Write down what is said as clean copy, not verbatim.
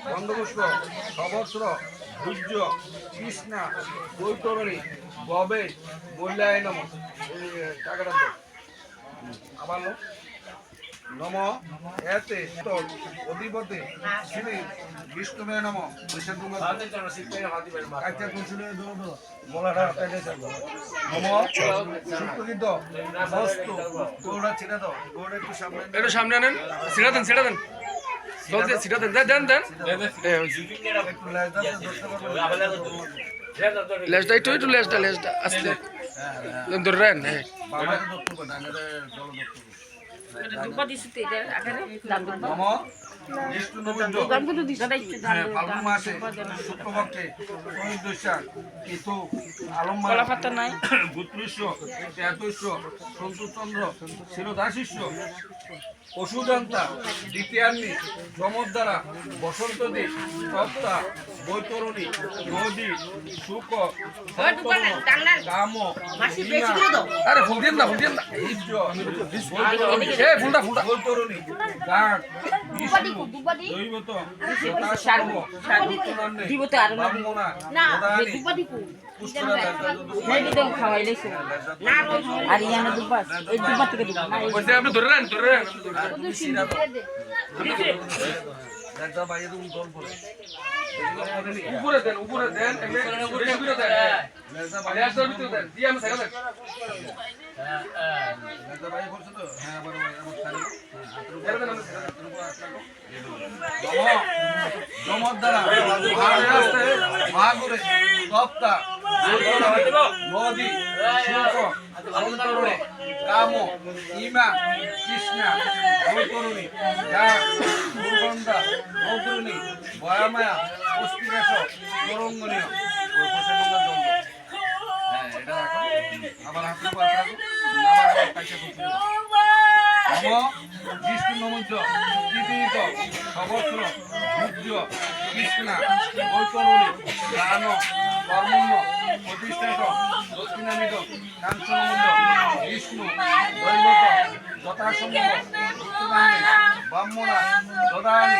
গন্ধপুষ্প সবস্র সূর্য কৃষ্ণা বৈতরণী গবে মূল্যায় নম টাকাটা আবার নম এতে অধিপতি শ্রী বিষ্ণুবে নম একটু সামনে আনেন সিটা দেন সিটা দেন চলছে সিটা দেন দেন দেন লেজটা একটু একটু লেজটা লেজটা আসলে ধরেন ফাল্গুন মাসে শুক্লপক্ষে কেতু গুত্রস্য তেতস্য সন্তুচন্দ্র শিরদাশিষ্য পশুজন্তা দ্বিতীয়ান্নি যমদ্বারা বসন্তদী সপ্তা বৈতরণী নদী শুক কাম আরে ফুল দিন না ফুল দিন না ফুলটা ফুলটা বৈতরণী গান বিষ্ণু দৈবত আপনি ধরে নেন ধরে নেন উপরে দেন উপরে দেন দিয়ে আমি সাইকেল নদী কাম ইমা কৃষ্ণা বৈতরণী দুর্গন্ধা নৌতরণী বয়ামায়া পুষ্টিকাশ তরঙ্গনীয় এটা আবার হাতে বিষ্ণু নমুদ্র তৃতীয়ত সবস্র সূর্য কৃষ্ণা বৈতরণী গান কর্মণ্য প্রতিষ্ঠিত দক্ষিণামিত কাঞ্চনমুদ্র বিষ্ণু দৈবত যথাসম্ভব ব্রাহ্মণা দদানি